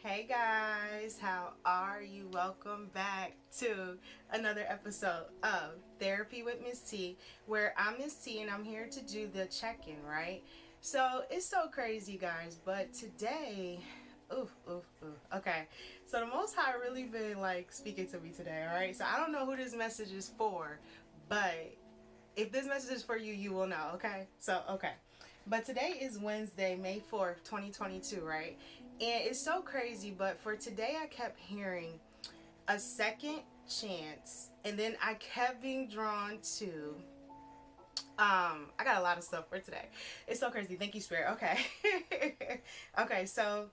Hey guys, how are you? Welcome back to another episode of Therapy with Miss T, where I'm Miss T and I'm here to do the check-in, right? So it's so crazy, guys, but today, oof. Okay, so the Most High really been like speaking to me today, all right? So I don't know who this message is for, but if this message is for you, you will know, okay? So, okay. But today is Wednesday, May 4th, 2022, right? And it's so crazy, but for today, I kept hearing a second chance, and then I kept being drawn to. I got a lot of stuff for today. It's so crazy. Thank you, Spirit. Okay. Okay, so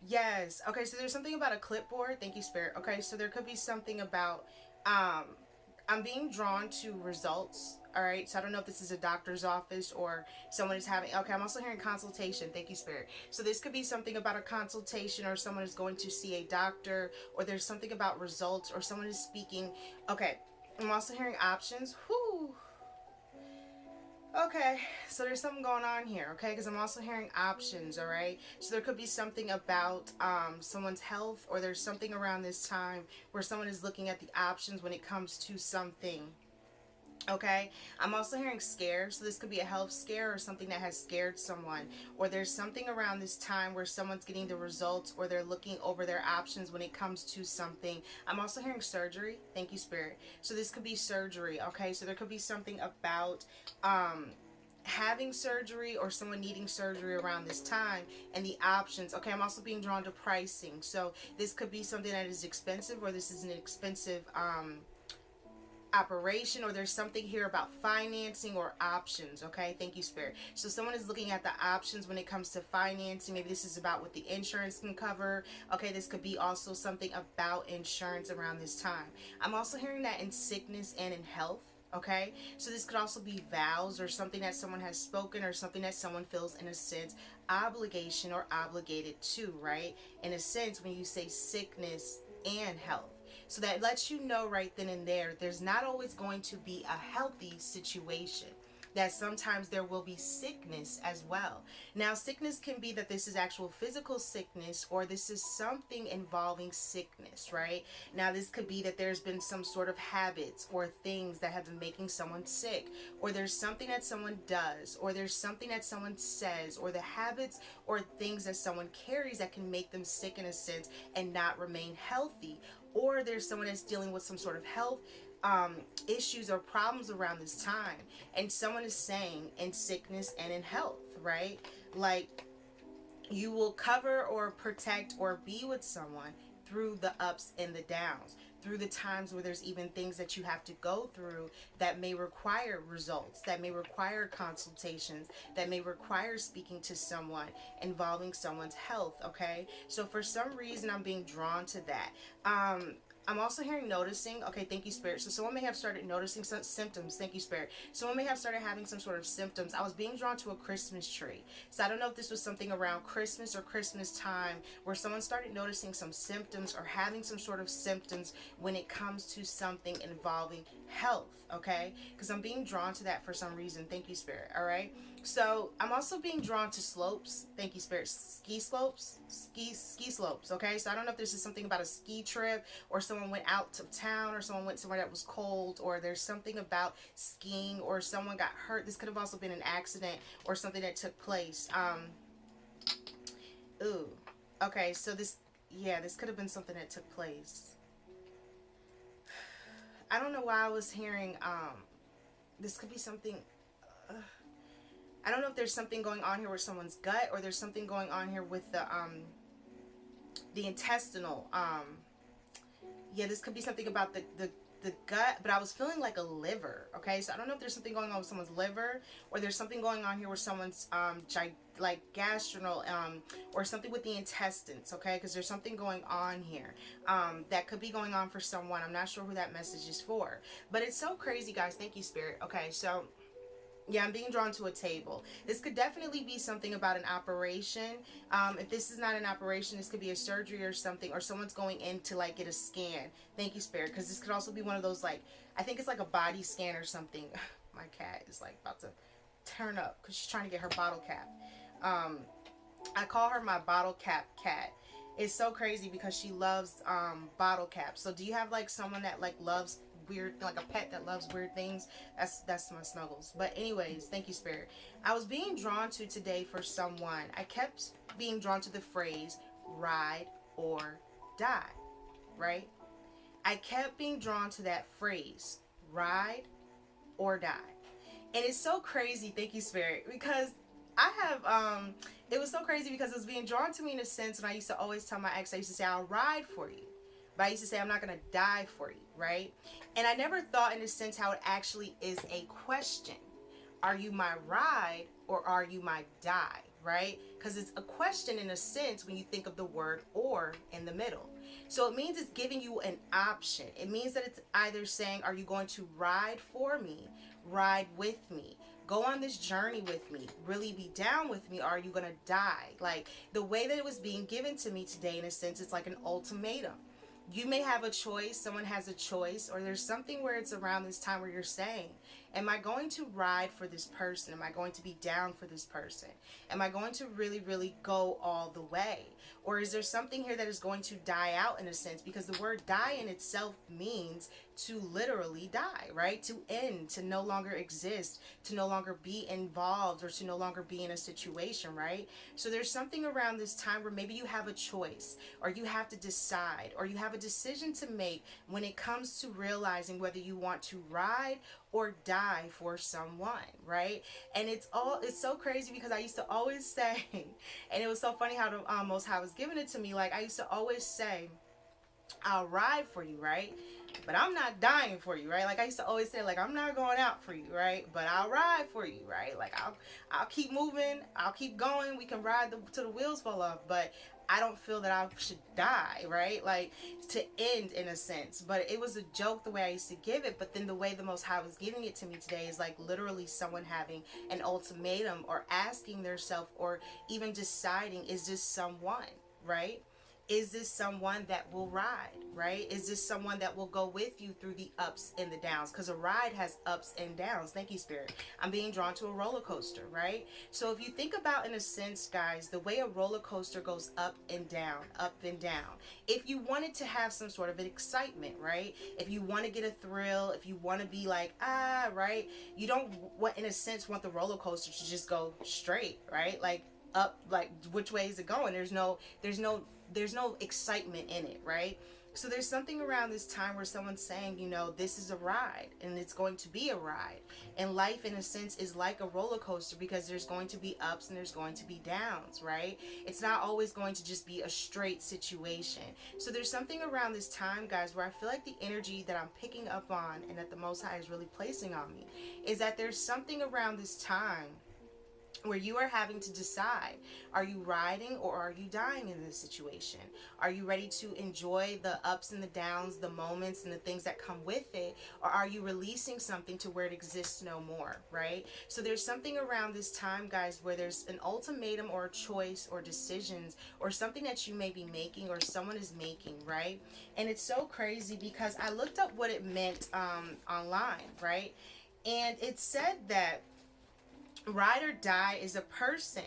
yes. Okay, so there's something about a clipboard. Thank you, Spirit. Okay, so there could be something about I'm being drawn to results. All right, so I don't know if this is a doctor's office or someone is having. Okay, I'm also hearing consultation. Thank you, Spirit. So this could be something about a consultation, or someone is going to see a doctor, or there's something about results, or someone is speaking. Okay, I'm also hearing options. Whoo. Okay, so there's something going on here, okay? Because I'm also hearing options, all right? So there could be something about someone's health, or there's something around this time where someone is looking at the options when it comes to something. Okay, I'm also hearing scare, so this could be a health scare or something that has scared someone, or there's something around this time where someone's getting the results or they're looking over their options when it comes to something. I'm also hearing surgery. Thank you, Spirit. So this could be surgery. Okay, so there could be something about having surgery or someone needing surgery around this time and the options. Okay, I'm also being drawn to pricing, so this could be something that is expensive, or this is an expensive operation, or there's something here about financing or options. Okay, thank you, Spirit. So someone is looking at the options when it comes to financing. Maybe this is about what the insurance can cover. Okay, this could be also something about insurance around this time. I'm also hearing that in sickness and in health. Okay, so this could also be vows or something that someone has spoken, or something that someone feels in a sense obligation or obligated to, right? In a sense, when you say sickness and health, so that lets you know right then and there, there's not always going to be a healthy situation, that sometimes there will be sickness as well. Now, sickness can be that this is actual physical sickness, or this is something involving sickness, right? Now, this could be that there's been some sort of habits or things that have been making someone sick, or there's something that someone does, or there's something that someone says, or the habits or things that someone carries that can make them sick in a sense and not remain healthy. Or there's someone that's dealing with some sort of health issues or problems around this time, and someone is saying in sickness and in health, right? Like, you will cover or protect or be with someone through the ups and the downs, through the times where there's even things that you have to go through that may require results, that may require consultations, that may require speaking to someone involving someone's health. Okay, so for some reason I'm being drawn to that. I'm also hearing noticing. Okay, thank you, Spirit. So someone may have started noticing some symptoms. Thank you, Spirit. Someone may have started having some sort of symptoms. I was being drawn to a Christmas tree. So I don't know if this was something around Christmas or Christmas time where someone started noticing some symptoms or having some sort of symptoms when it comes to something involving health. Okay, because I'm being drawn to that for some reason. Thank you, Spirit. All right. So I'm also being drawn to slopes. Thank you, Spirit. Ski slopes. Ski slopes. Okay, so I don't know if this is something about a ski trip, or someone went out of town, or someone went somewhere that was cold, or there's something about skiing, or someone got hurt. This could have also been an accident or something that took place. Ooh. Okay, so this could have been something that took place. I don't know why I was hearing this could be something. I don't know if there's something going on here with someone's gut, or there's something going on here with the intestinal. Yeah, this could be something about the gut, but I was feeling like a liver. Okay, so I don't know if there's something going on with someone's liver, or there's something going on here with someone's like gastrinal, or something with the intestines. Okay, because there's something going on here that could be going on for someone. I'm not sure who that message is for, but it's so crazy, guys. Thank you, Spirit. Okay, so yeah, I'm being drawn to a table. This could definitely be something about an operation. If this is not an operation, this could be a surgery or something, or someone's going in to like get a scan. Thank you, Spirit, because this could also be one of those, like, I think it's like a body scan or something. My cat is like about to turn up because she's trying to get her bottle cap. I call her my bottle cap cat. It's so crazy because she loves bottle caps. So do you have like someone that like loves weird, like a pet that loves weird things? That's my snuggles. But anyways, thank you, Spirit. I was being drawn to today for someone. I kept being drawn to the phrase ride or die, right? I kept being drawn to that phrase, ride or die. And it's so crazy, thank you, Spirit, because I have it was so crazy because it was being drawn to me in a sense, and I used to always tell my ex, I used to say, I'll ride for you. But I used to say, I'm not going to die for you, right? And I never thought in a sense how it actually is a question. Are you my ride or are you my die, right? Because it's a question in a sense when you think of the word or in the middle. So it means it's giving you an option. It means that it's either saying, are you going to ride for me, ride with me, go on this journey with me, really be down with me, or are you going to die? Like the way that it was being given to me today, in a sense, it's like an ultimatum. You may have a choice, someone has a choice, or there's something where it's around this time where you're saying, am I going to ride for this person? Am I going to be down for this person? Am I going to really, really go all the way? Or is there something here that is going to die out in a sense? Because the word die in itself means to literally die, right? To end, to no longer exist, to no longer be involved, or to no longer be in a situation, right? So there's something around this time where maybe you have a choice, or you have to decide, or you have a decision to make when it comes to realizing whether you want to ride or die for someone, right? And it's so crazy because I used to always say, and it was so funny how Most High was giving it to me, like I used to always say, I'll ride for you, right? But I'm not dying for you, right? Like I used to always say, like, I'm not going out for you, right? But I'll ride for you, right? Like I'll keep moving, I'll keep going. We can ride till the wheels fall off, but I don't feel that I should die, right? Like to end in a sense. But it was a joke the way I used to give it. But then the way the Most High was giving it to me today is like literally someone having an ultimatum or asking theirself or even deciding, is this someone, right? Is this someone that will ride, right? Is this someone that will go with you through the ups and the downs? Because a ride has ups and downs. Thank you, Spirit. I'm being drawn to a roller coaster, right? So if you think about, in a sense, guys, the way a roller coaster goes up and down, up and down. If you wanted to have some sort of an excitement, right? If you want to get a thrill, if you want to be like, right? You don't, in a sense, want the roller coaster to just go straight, right? Like up, like which way is it going? There's no excitement in it, right? So there's something around this time where someone's saying, this is a ride and it's going to be a ride. And life, in a sense, is like a roller coaster because there's going to be ups and there's going to be downs, right? It's not always going to just be a straight situation. So there's something around this time, guys, where I feel like the energy that I'm picking up on and that the Most High is really placing on me is that there's something around this time where you are having to decide, are you riding or are you dying in this situation? Are you ready to enjoy the ups and the downs, the moments and the things that come with it? Or are you releasing something to where it exists no more, right? So there's something around this time, guys, where there's an ultimatum or a choice or decisions or something that you may be making or someone is making, right? And it's so crazy because I looked up what it meant online, right? And it said that ride or die is a person,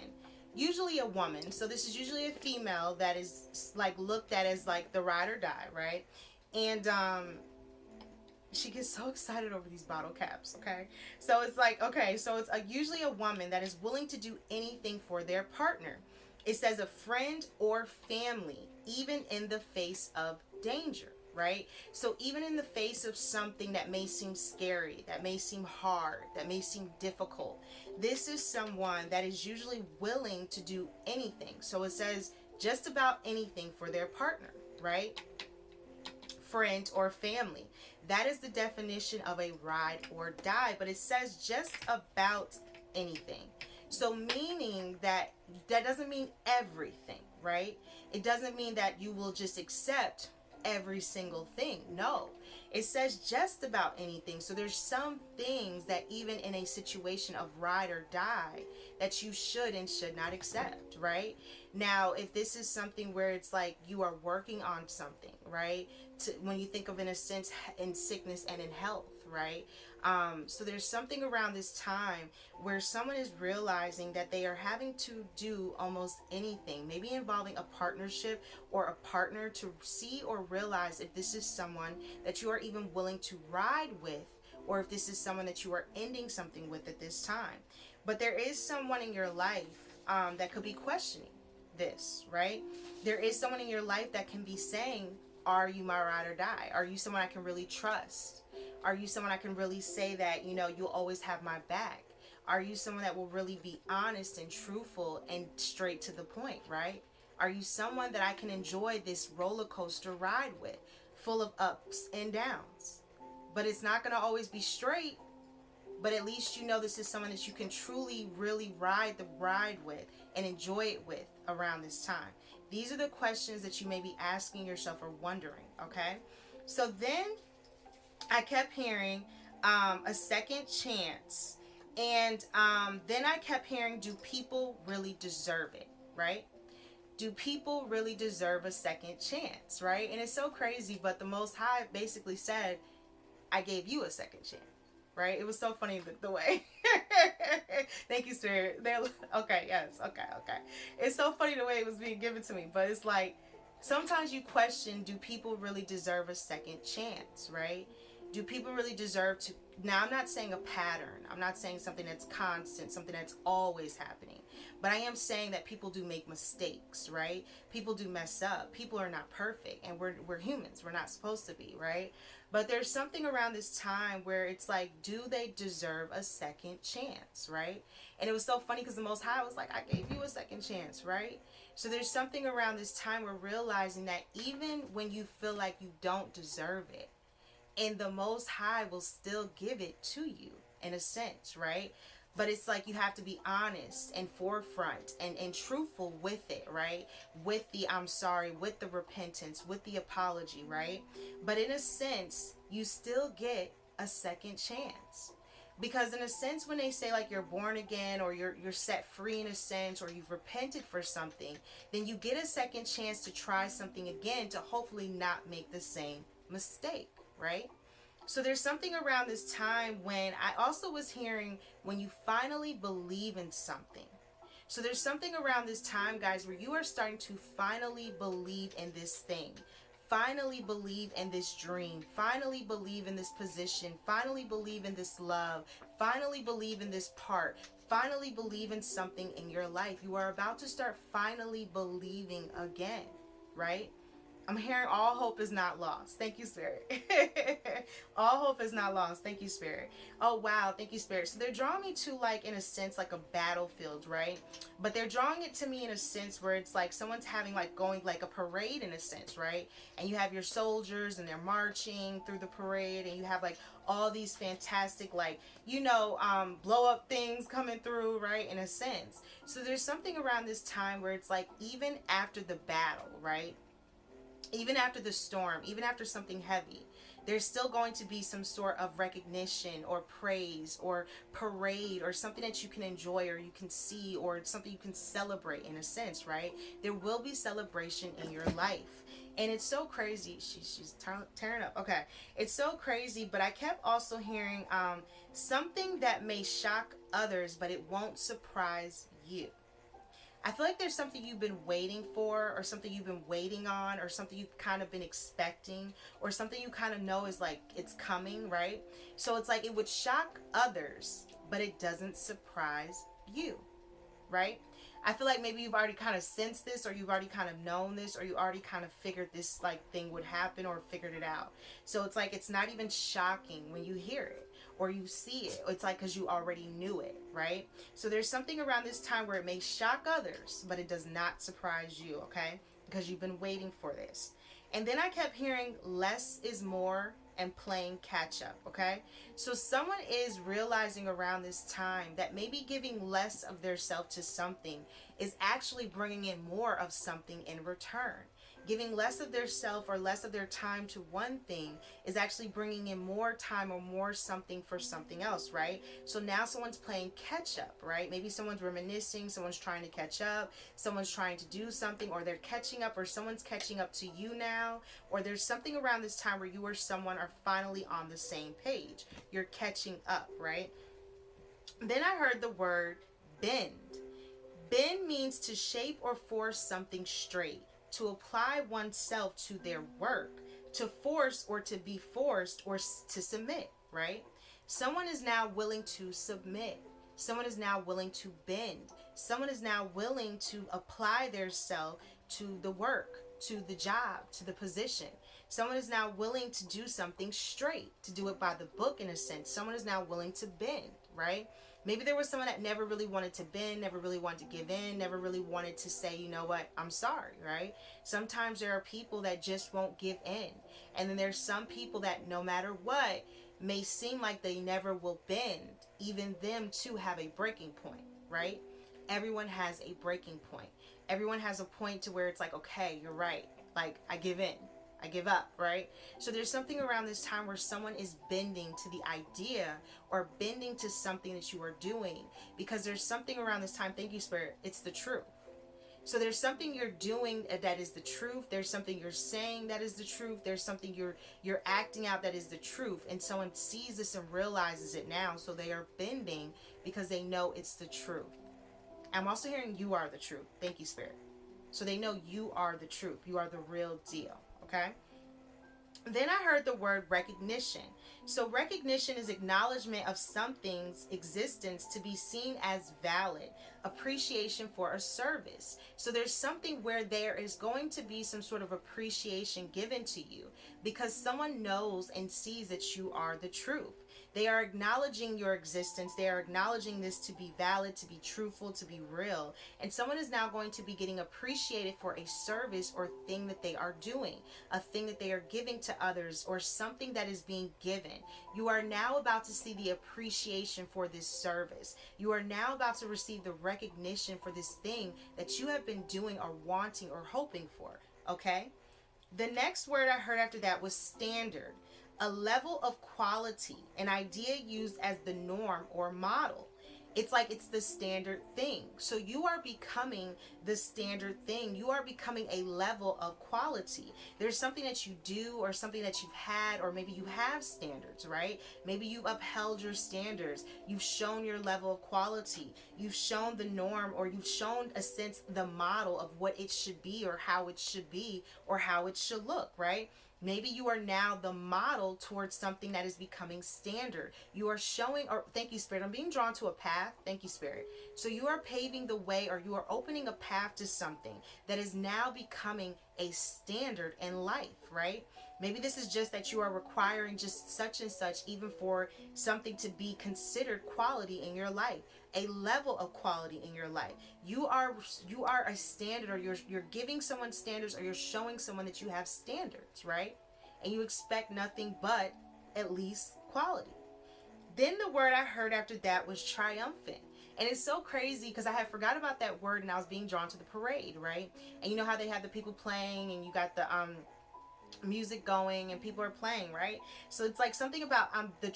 usually a woman, so this is usually a female that is like looked at as like the ride or die, right? And she gets so excited over these bottle caps, okay? So it's like, okay, so it's usually a woman that is willing to do anything for their partner. It says a friend or family, even in the face of danger, right? So even in the face of something that may seem scary, that may seem hard, that may seem difficult, this is someone that is usually willing to do anything. So it says just about anything for their partner, right? Friend or family. That is the definition of a ride or die, but it says just about anything. So meaning that doesn't mean everything, right? It doesn't mean that you will just accept every single thing. No, it says just about anything. So there's some things that even in a situation of ride or die that you should and should not accept, right? Now, if this is something where it's like you are working on something, right? When you think of, in a sense, in sickness and in health, right? So there's something around this time where someone is realizing that they are having to do almost anything, maybe involving a partnership or a partner, to see or realize if this is someone that you are even willing to ride with, or if this is someone that you are ending something with at this time. But there is someone in your life that could be questioning this, right? There is someone in your life that can be saying, are you my ride or die? Are you someone I can really trust? Are you someone I can really say that, you'll always have my back? Are you someone that will really be honest and truthful and straight to the point, right? Are you someone that I can enjoy this roller coaster ride with, full of ups and downs? But it's not going to always be straight, but at least this is someone that you can truly, really ride the ride with and enjoy it with around this time. These are the questions that you may be asking yourself or wondering, okay? So then I kept hearing a second chance. And then I kept hearing, do people really deserve it, right? Do people really deserve a second chance, right? And it's so crazy, but the Most High basically said, I gave you a second chance, right? It was so funny the way. Thank you, Spirit. Okay, yes, okay. It's so funny the way it was being given to me, but it's like, sometimes you question, do people really deserve a second chance, right? Do people really deserve to... Now, I'm not saying a pattern. I'm not saying something that's constant, something that's always happening. But I am saying that people do make mistakes, right? People do mess up. People are not perfect, and we're humans. We're not supposed to be, right? But there's something around this time where it's like, do they deserve a second chance, right? And it was so funny because the Most High was like, I gave you a second chance, right? So there's something around this time where realizing that even when you feel like you don't deserve it, and the Most High will still give it to you in a sense, right? But it's like you have to be honest and forefront and truthful with it, right? With the I'm sorry, with the repentance, with the apology, right? But in a sense, you still get a second chance. Because in a sense, when they say like you're born again, or you're set free in a sense, or you've repented for something, then you get a second chance to try something again to hopefully not make the same mistake, right? So there's something around this time when I also was hearing, when you finally believe in something. So there's something around this time, guys, where you are starting to finally believe in this thing. Finally believe in this dream. Finally believe in this position. Finally believe in this love. Finally believe in this part. Finally believe in something in your life. You are about to start finally believing again, right? I'm hearing all hope is not lost. Thank you, Spirit. All hope is not lost. Thank you, Spirit. Oh, wow. Thank you, Spirit. So they're drawing me to, like, in a sense, like a battlefield, right? But they're drawing it to me in a sense where it's like someone's having, like, going like a parade in a sense, right? And you have your soldiers and they're marching through the parade, and you have, like, all these fantastic, like, blow up things coming through, right? In a sense. So there's something around this time where it's like, even after the battle, right? Even after the storm, even after something heavy, there's still going to be some sort of recognition or praise or parade or something that you can enjoy or you can see or something you can celebrate in a sense, right? There will be celebration in your life. And it's so crazy. She's tearing up. Okay. It's so crazy, but I kept also hearing something that may shock others, but it won't surprise you. I feel like there's something you've been waiting for, or something you've been waiting on, or something you've kind of been expecting, or something you kind of know is like it's coming, right? So it's like it would shock others, but it doesn't surprise you, right? I feel like maybe you've already kind of sensed this, or you've already kind of known this, or you already kind of figured this like thing would happen or figured it out. So it's like it's not even shocking when you hear it or you see it. It's like because you already knew it, right? So there's something around this time where it may shock others, but it does not surprise you, okay? Because you've been waiting for this. And then I kept hearing less is more and playing catch up, okay? So someone is realizing around this time that maybe giving less of their self to something is actually bringing in more of something in return. Giving less of their self or less of their time to one thing is actually bringing in more time or more something for something else, right? So now someone's playing catch up, right? Maybe someone's reminiscing, someone's trying to catch up, someone's trying to do something, or they're catching up, or someone's catching up to you now, or there's something around this time where you or someone are finally on the same page. You're catching up, right? Then I heard the word bend. Bend means to shape or force something straight, to apply oneself to their work, to force or to be forced, or to submit, right? Someone is now willing to submit. Someone is now willing to bend. Someone is now willing to apply their self to the work, to the job, to the position. Someone is now willing to do something straight, to do it by the book in a sense. Someone is now willing to bend, right? Maybe there was someone that never really wanted to bend, never really wanted to give in, never really wanted to say, you know what, I'm sorry, right? Sometimes there are people that just won't give in. And then there's some people that no matter what, may seem like they never will bend. Even them too have a breaking point, right? Everyone has a breaking point. Everyone has a point to where it's like, okay, you're right. Like, I give in. I give up, right? So there's something around this time where someone is bending to the idea or bending to something that you are doing, because there's something around this time, thank you, Spirit, it's the truth. So there's something you're doing that is the truth. There's something you're saying that is the truth. There's something you're acting out that is the truth. And someone sees this and realizes it now. So they are bending because they know it's the truth. I'm also hearing you are the truth. Thank you, Spirit. So they know you are the truth. You are the real deal. Okay? Then I heard the word recognition. So recognition is acknowledgement of something's existence to be seen as valid, appreciation for a service. So there's something where there is going to be some sort of appreciation given to you because someone knows and sees that you are the truth. They are acknowledging your existence. They are acknowledging this to be valid, to be truthful, to be real. And someone is now going to be getting appreciated for a service or thing that they are doing, a thing that they are giving to others, or something that is being given. You are now about to see the appreciation for this service. You are now about to receive the recognition for this thing that you have been doing or wanting or hoping for. Okay? The next word I heard after that was standard. A level of quality, an idea used as the norm or model. It's like it's the standard thing. So you are becoming the standard thing. You are becoming a level of quality. There's something that you do or something that you've had, or maybe you have standards, right? Maybe you've upheld your standards. You've shown your level of quality. You've shown the norm, or you've shown a sense, the model of what it should be or how it should be or how it should look, right? Maybe you are now the model towards something that is becoming standard. You are showing, or thank you, Spirit, I'm being drawn to a path. Thank you, Spirit. So you are paving the way, or you are opening a path to something that is now becoming a standard in life, right? Maybe this is just that you are requiring just such and such, even for something to be considered quality in your life, a level of quality in your life. You are a standard, or you're giving someone standards, or you're showing someone that you have standards, right? And you expect nothing but at least quality. Then the word I heard after that was triumphant. And it's so crazy because I had forgot about that word and I was being drawn to the parade, right? And you know how they have the people playing and you got the music going and people are playing, right? So it's like something about the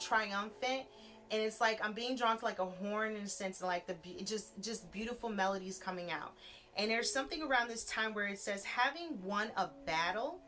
triumphant, and it's like I'm being drawn to like a horn in a sense, and like the just beautiful melodies coming out. And there's something around this time where it says having won a battle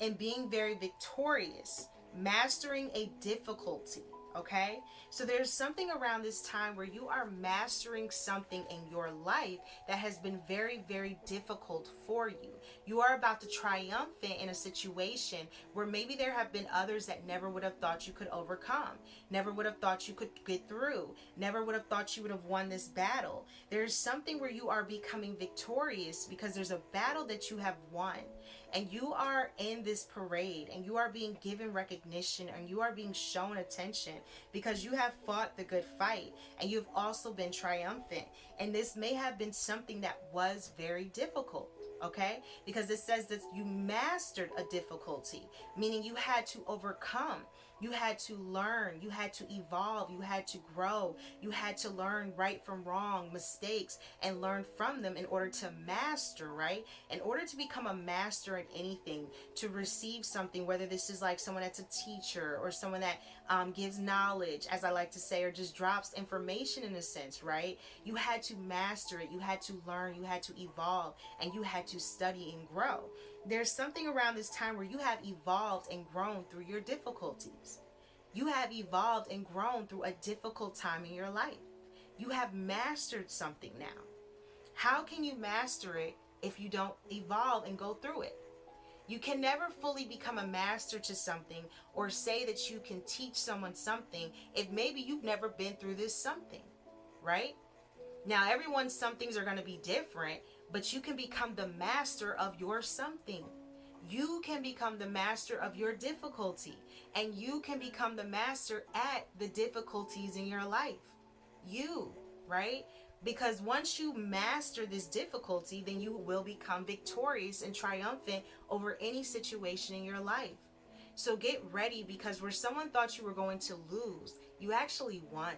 and being very victorious, mastering a difficulty. Okay, so there's something around this time where you are mastering something in your life that has been very, very difficult for you. You are about to triumphant in a situation where maybe there have been others that never would have thought you could overcome, never would have thought you could get through, never would have thought you would have won this battle. There's something where you are becoming victorious because there's a battle that you have won. And you are in this parade and you are being given recognition and you are being shown attention because you have fought the good fight and you've also been triumphant. And this may have been something that was very difficult, okay? Because it says that you mastered a difficulty, meaning you had to overcome. You had to learn, you had to evolve, you had to grow, you had to learn right from wrong, mistakes, and learn from them in order to master, right? In order to become a master in anything, to receive something, whether this is like someone that's a teacher or someone that gives knowledge, as I like to say, or just drops information in a sense, right? You had to master it, you had to learn, you had to evolve, and you had to study and grow. There's something around this time where you have evolved and grown through your difficulties. You have evolved and grown through a difficult time in your life. You have mastered something now. How can you master it if you don't evolve and go through it? You can never fully become a master to something or say that you can teach someone something if maybe you've never been through this something, right? Now, everyone's somethings are going to be different, but you can become the master of your something. You can become the master of your difficulty, and you can become the master at the difficulties in your life. You, right? Because once you master this difficulty, then you will become victorious and triumphant over any situation in your life. So get ready, because where someone thought you were going to lose, you actually won,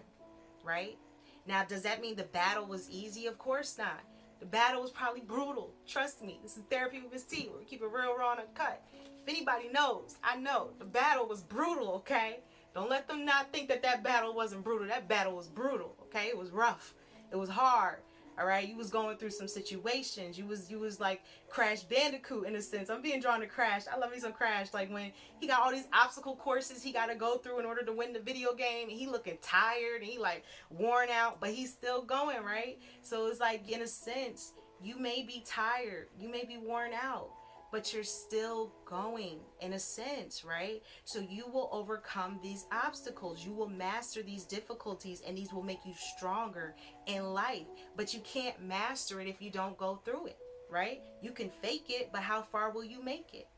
right? Now, does that mean the battle was easy? Of course not. The battle was probably brutal. Trust me. This is Therapy with Miss T, where we keep it real, raw, and uncut. If anybody knows, I know. The battle was brutal, okay? Don't let them not think that that battle wasn't brutal. That battle was brutal, okay? It was rough. It was hard. All right, you was going through some situations. You was like Crash Bandicoot in a sense. I'm being drawn to Crash. I love me some Crash. Like when he got all these obstacle courses he got to go through in order to win the video game. And he looking tired and he like worn out, but he's still going, right? So it's like, in a sense, you may be tired, you may be worn out, but you're still going in a sense, right? So you will overcome these obstacles. You will master these difficulties, and these will make you stronger in life. But you can't master it if you don't go through it, right? You can fake it, but how far will you make it,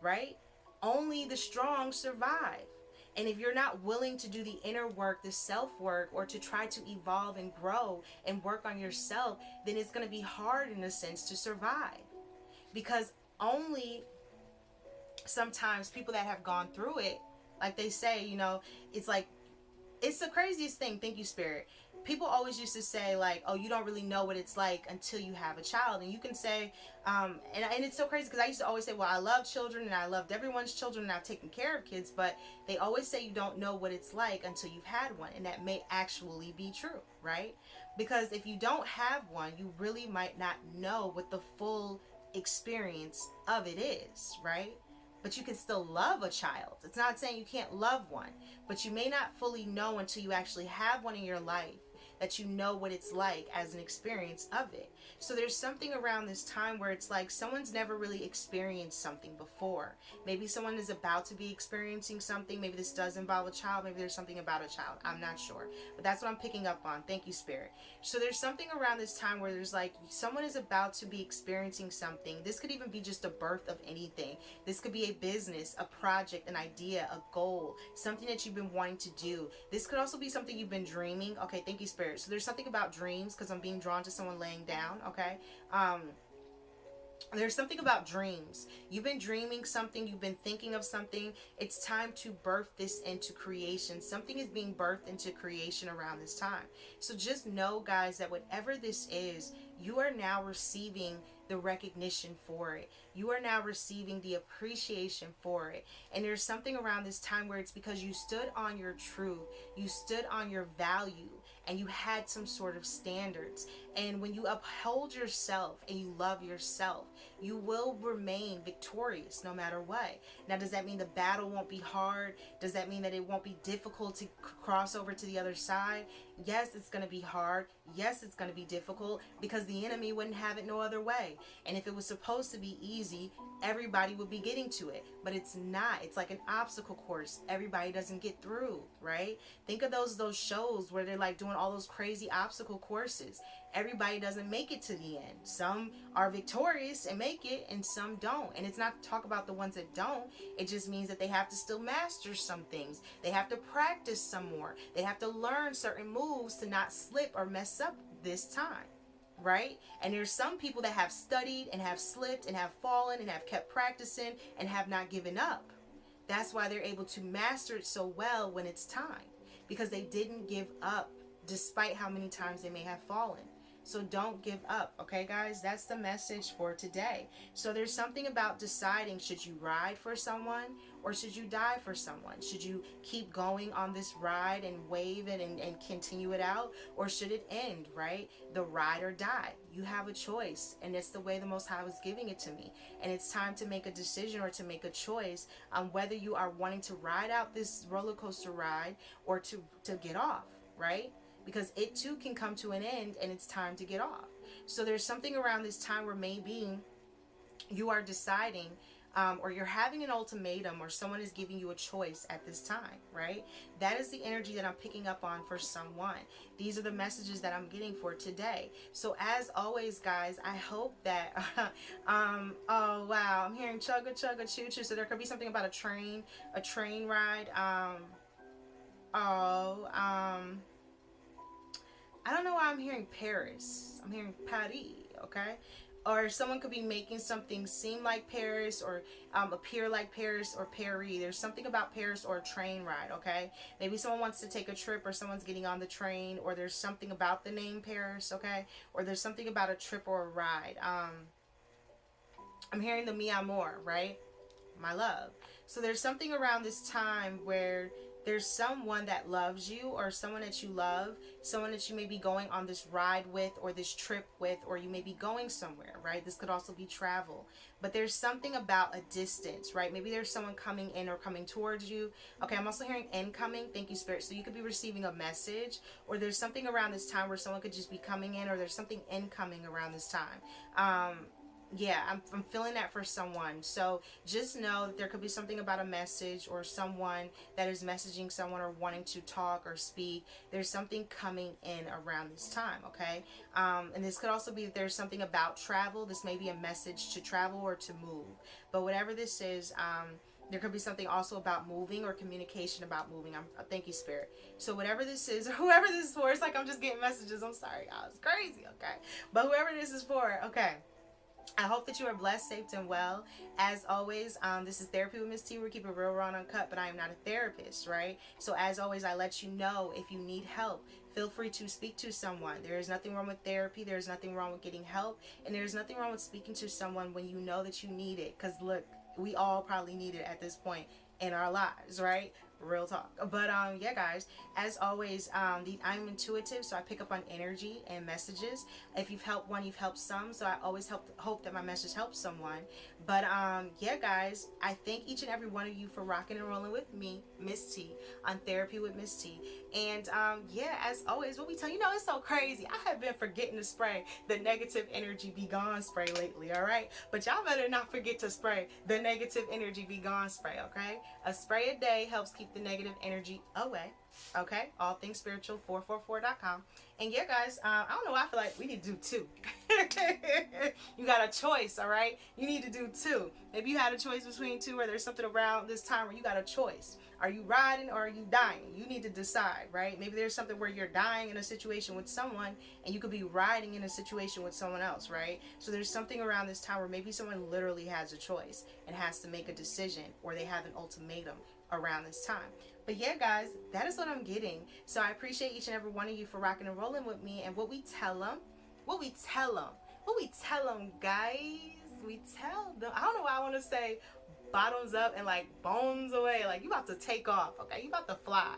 right? Only the strong survive. And if you're not willing to do the inner work, the self-work, or to try to evolve and grow and work on yourself, then it's going to be hard in a sense to survive. Because only sometimes people that have gone through it, like they say, you know, it's like, it's the craziest thing. Thank you, Spirit. People always used to say like, oh, you don't really know what it's like until you have a child. And you can say, and it's so crazy because I used to always say, well, I love children and I loved everyone's children and I've taken care of kids, but they always say you don't know what it's like until you've had one. And that may actually be true, right? Because if you don't have one, you really might not know what the full experience of it is, right? But you can still love a child. It's not saying you can't love one, but you may not fully know until you actually have one in your life that you know what it's like as an experience of it. So there's something around this time where it's like someone's never really experienced something before. Maybe someone is about to be experiencing something. Maybe this does involve a child. Maybe there's something about a child. I'm not sure. But that's what I'm picking up on. Thank you, Spirit. So there's something around this time where there's like someone is about to be experiencing something. This could even be just a birth of anything. This could be a business, a project, an idea, a goal, something that you've been wanting to do. This could also be something you've been dreaming. Okay, thank you, Spirit. So there's something about dreams, because I'm being drawn to someone laying down, okay? There's something about dreams. You've been dreaming something, you've been thinking of something. It's time to birth this into creation. Something is being birthed into creation around this time. So just know, guys, that whatever this is, you are now receiving the recognition for it. You are now receiving the appreciation for it. And there's something around this time where it's because you stood on your truth, you stood on your value, and you had some sort of standards. And when you uphold yourself and you love yourself, you will remain victorious no matter what. Now, does that mean the battle won't be hard? Does that mean that it won't be difficult to cross over to the other side? Yes, it's going to be hard. Yes, it's going to be difficult, because the enemy wouldn't have it no other way. And if it was supposed to be easy, everybody would be getting to it. But it's not. It's like an obstacle course. Everybody doesn't get through, right? Think of those shows where they're like doing all those crazy obstacle courses. Everybody doesn't make it to the end. Some are victorious and make it, and some don't. And it's not to talk about the ones that don't. It just means that they have to still master some things. They have to practice some more. They have to learn certain moves to not slip or mess up this time, right? And there's some people that have studied and have slipped and have fallen and have kept practicing and have not given up. That's why they're able to master it so well when it's time, because they didn't give up despite how many times they may have fallen. So don't give up, okay, guys? That's the message for today. So there's something about deciding, should you ride for someone or should you die for someone? Should you keep going on this ride and wave it and continue it out, or should it end, right? The ride or die. You have a choice, and it's the way the Most High was giving it to me. And it's time to make a decision or to make a choice on whether you are wanting to ride out this roller coaster ride or to get off, right? Because it too can come to an end and it's time to get off. So there's something around this time where maybe you are deciding, or you're having an ultimatum, or someone is giving you a choice at this time, right? That is the energy that I'm picking up on for someone. These are the messages that I'm getting for today. So as always, guys, I hope that oh wow, I'm hearing chugga chugga choo choo. So there could be something about a train ride. I don't know why I'm hearing Paris. I'm hearing Paris, okay? Or someone could be making something seem like Paris, or appear like Paris, or Paris. There's something about Paris or a train ride, okay? Maybe someone wants to take a trip, or someone's getting on the train, or there's something about the name Paris, okay? Or there's something about a trip or a ride. I'm hearing the mi amor, right? My love. So there's something around this time where there's someone that loves you, or someone that you love, someone that you may be going on this ride with, or this trip with, or you may be going somewhere, right? This could also be travel. But there's something about a distance, right? Maybe there's someone coming in or coming towards you. Okay, I'm also hearing incoming. Thank you, Spirit. So you could be receiving a message, or there's something around this time where someone could just be coming in, or there's something incoming around this time. Yeah, I'm feeling that for someone. So just know that there could be something about a message, or someone that is messaging someone or wanting to talk or speak. There's something coming in around this time, okay? And this could also be that there's something about travel. This may be a message to travel or to move. But whatever this is, there could be something also about moving, or communication about moving. Thank you, Spirit. So whatever this is, or whoever this is for, it's like I'm just getting messages. I'm sorry, y'all. It's crazy, okay? But whoever this is for, okay. I hope that you are blessed, safe, and well. As always, this is Therapy with Miss T. We keep it real, raw, and uncut, but I am not a therapist, right? So as always, I let you know if you need help, feel free to speak to someone. There is nothing wrong with therapy. There is nothing wrong with getting help. And there is nothing wrong with speaking to someone when you know that you need it. Because look, we all probably need it at this point in our lives, right? Real talk. But yeah, guys, as always, I'm intuitive, so I pick up on energy and messages. If you've helped one, you've helped some, so I always hope that my message helps someone. But yeah, guys, I thank each and every one of you for rocking and rolling with me, Miss T, on Therapy with Miss T. And yeah, as always, what we tell you, know, it's so crazy. I have been forgetting to spray the negative energy be gone spray lately, all right? But y'all better not forget to spray the negative energy be gone spray, okay? A spray a day helps keep the negative energy away, okay? All things spiritual 444.com. And yeah, guys, I don't know why I feel like we need to do two. You got a choice, all right? You need to do two. Maybe you had a choice between two, or there's something around this time where you got a choice. Are you riding or are you dying? You need to decide, right? Maybe there's something where you're dying in a situation with someone, and you could be riding in a situation with someone else, right? So there's something around this time where maybe someone literally has a choice and has to make a decision, or they have an ultimatum around this time. But yeah, guys, that is what I'm getting. So I appreciate each and every one of you for rocking and rolling with me. And what we tell them, guys, we tell them, I don't know why I want to say bottoms up and like bones away, like you about to take off, okay? You about to fly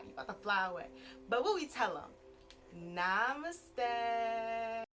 away. But what we tell them, namaste.